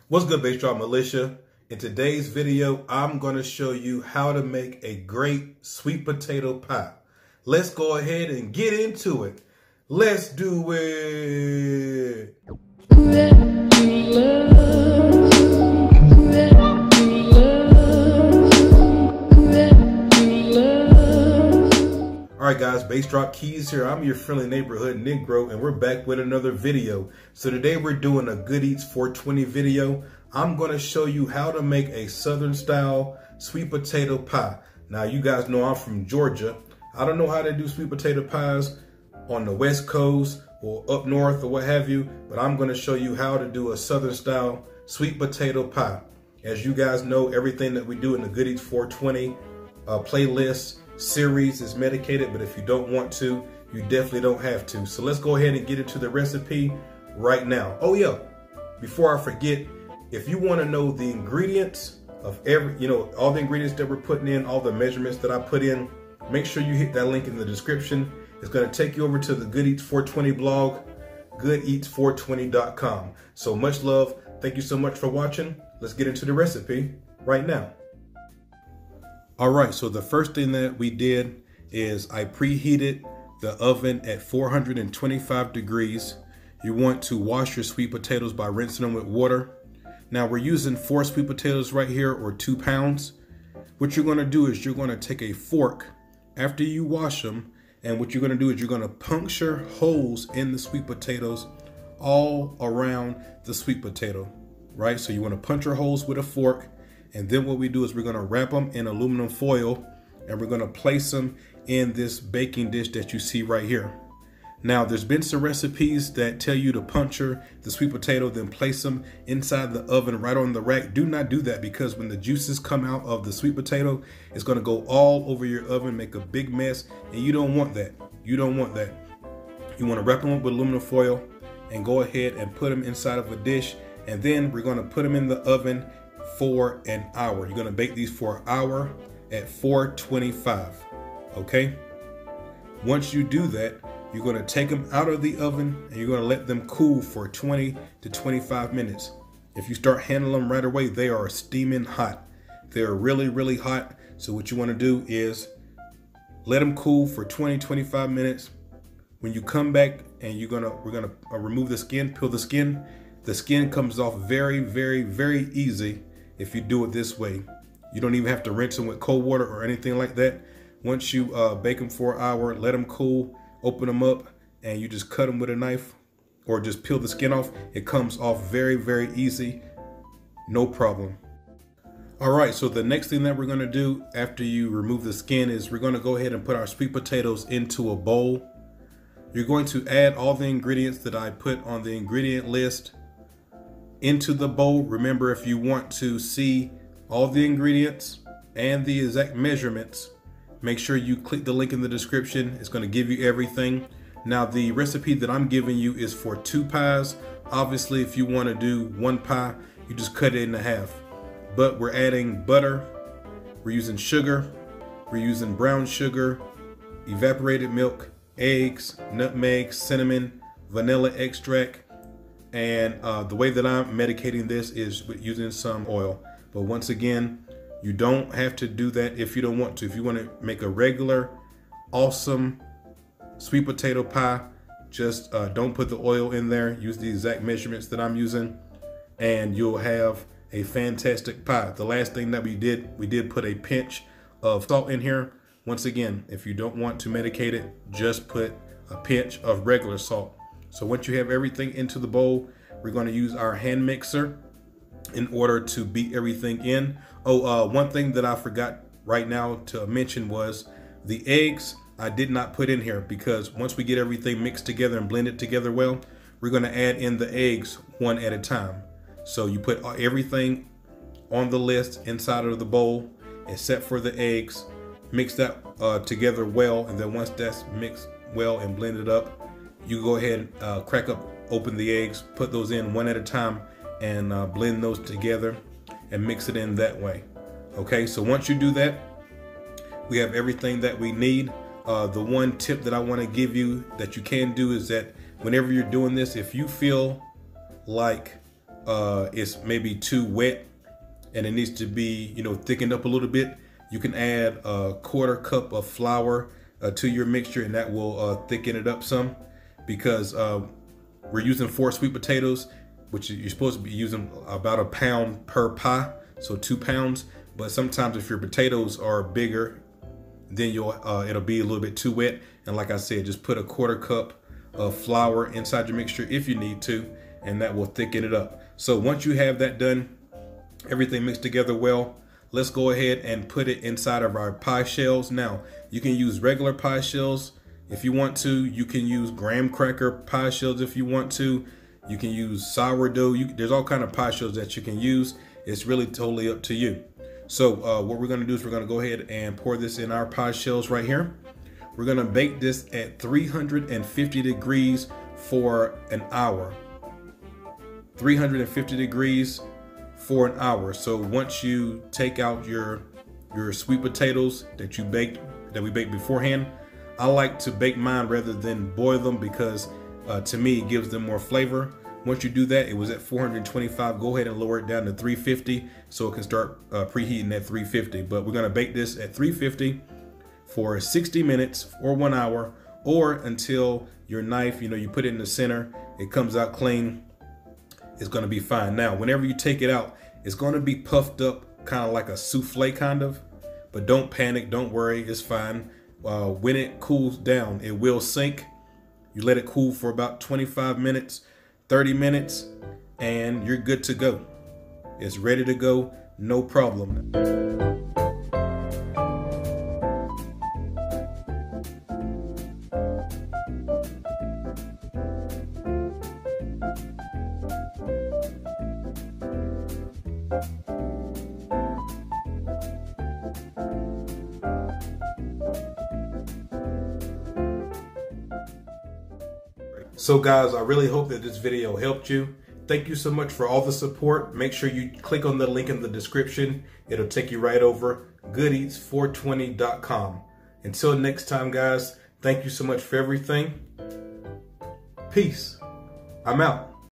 What's good, Bass Drop Militia? In today's video, I'm going to show you how to make a great sweet potato pie. Let's go ahead and get into it. Let's do it. Alright guys, Bass Drop Keys here. I'm your friendly neighborhood Negro, and we're back with another video. So today we're doing a Good Eats 420 video. I'm going to show you how to make a Southern style sweet potato pie. Now you guys know I'm from Georgia. I don't know how to do sweet potato pies on the West Coast or up north or what have you, but I'm going to show you how to do a Southern style sweet potato pie. As you guys know, everything that we do in the Good Eats 420 playlist series is medicated, but if you don't want to, you definitely don't have to. So let's go ahead and get into the recipe right now. Oh yeah, before I forget, if you want to know the ingredients of all the ingredients that we're putting in, all the measurements that I put in, make sure you hit that link in the description. It's going to take you over to the Good Eats 420 blog, goodeats420.com. So much love. Thank you so much for watching. Let's get into the recipe right now. All right, so the first thing that we did is I preheated the oven at 425 degrees. You want to wash your sweet potatoes by rinsing them with water. Now we're using 4 sweet potatoes right here, or 2 pounds. What you're gonna do is you're gonna take a fork after you wash them, and what you're gonna do is you're gonna puncture holes in the sweet potatoes all around the sweet potato, right? So you wanna puncture holes with a fork. And then what we do is we're gonna wrap them in aluminum foil, and we're gonna place them in this baking dish that you see right here. Now, there's been some recipes that tell you to puncture the sweet potato, then place them inside the oven right on the rack. Do not do that, because when the juices come out of the sweet potato, it's gonna go all over your oven, make a big mess, and you don't want that. You don't want that. You wanna wrap them up with aluminum foil and go ahead and put them inside of a dish, and then we're gonna put them in the oven for an hour. You're gonna bake these for an hour at 425, okay? Once you do that, you're gonna take them out of the oven and you're gonna let them cool for 20 to 25 minutes. If you start handling them right away, they are steaming hot. They're really, really hot. So what you wanna do is let them cool for 20, 25 minutes. When you come back and we're gonna remove the skin, peel the skin. The skin comes off very, very, very easy if you do it this way. You don't even have to rinse them with cold water or anything like that. Once you bake them for an hour, let them cool, open them up, and you just cut them with a knife or just peel the skin off. It comes off very, very easy, no problem. All right, so the next thing that we're gonna do after you remove the skin is we're gonna go ahead and put our sweet potatoes into a bowl. You're going to add all the ingredients that I put on the ingredient list into the bowl. Remember, if you want to see all the ingredients and the exact measurements, make sure you click the link in the description. It's going to give you everything. Now, the recipe that I'm giving you is for 2 pies. Obviously, if you want to do 1 pie, you just cut it in half. But we're adding butter, we're using sugar, we're using brown sugar, evaporated milk, eggs, nutmeg, cinnamon, vanilla extract. And the way that I'm medicating this is with using some oil. But once again, you don't have to do that if you don't want to. If you want to make a regular, awesome sweet potato pie, just don't put the oil in there. Use the exact measurements that I'm using, and you'll have a fantastic pie. The last thing that we did put a pinch of salt in here. Once again, if you don't want to medicate it, just put a pinch of regular salt. So once you have everything into the bowl, we're going to use our hand mixer in order to beat everything in. Oh, one thing that I forgot right now to mention was the eggs I did not put in here, because once we get everything mixed together and blended together well, we're going to add in the eggs one at a time. So you put everything on the list inside of the bowl except for the eggs. Mix that together well, and then once that's mixed well and blended up, you go ahead and open the eggs, put those in one at a time, and blend those together and mix it in that way. Okay, so once you do that, we have everything that we need. The one tip that I want to give you that you can do is that whenever you're doing this, if you feel like it's maybe too wet and it needs to be, you know, thickened up a little bit, you can add a 1/4 cup of flour to your mixture, and that will thicken it up some, because we're using 4 sweet potatoes, which you're supposed to be using about 1 pound per pie, so 2 pounds. But sometimes if your potatoes are bigger, then it'll be a little bit too wet. And like I said, just put a 1/4 cup of flour inside your mixture if you need to, and that will thicken it up. So once you have that done, everything mixed together well, let's go ahead and put it inside of our pie shells. Now, you can use regular pie shells if you want to. You can use graham cracker pie shells if you want to. You can use sourdough. There's all kind of pie shells that you can use. It's really totally up to you. So what we're going to do is we're going to go ahead and pour this in our pie shells right here. We're going to bake this at 350 degrees for an hour. 350 degrees for an hour. So once you take out your sweet potatoes that we baked beforehand, I like to bake mine rather than boil them, because to me it gives them more flavor. Once you do that, it was at 425. Go ahead and lower it down to 350 so it can start preheating at 350. But we're gonna bake this at 350 for 60 minutes or 1 hour, or until your knife, you know, you put it in the center, it comes out clean. It's gonna be fine. Now, whenever you take it out, it's gonna be puffed up, kind of like a souffle kind of, but don't panic, don't worry, it's fine. When it cools down, it will sink. You let it cool for about 25 minutes, 30 minutes, and you're good to go. It's ready to go, no problem. So guys, I really hope that this video helped you. Thank you so much for all the support. Make sure you click on the link in the description. It'll take you right over goodeats420.com. Until next time, guys, thank you so much for everything. Peace. I'm out.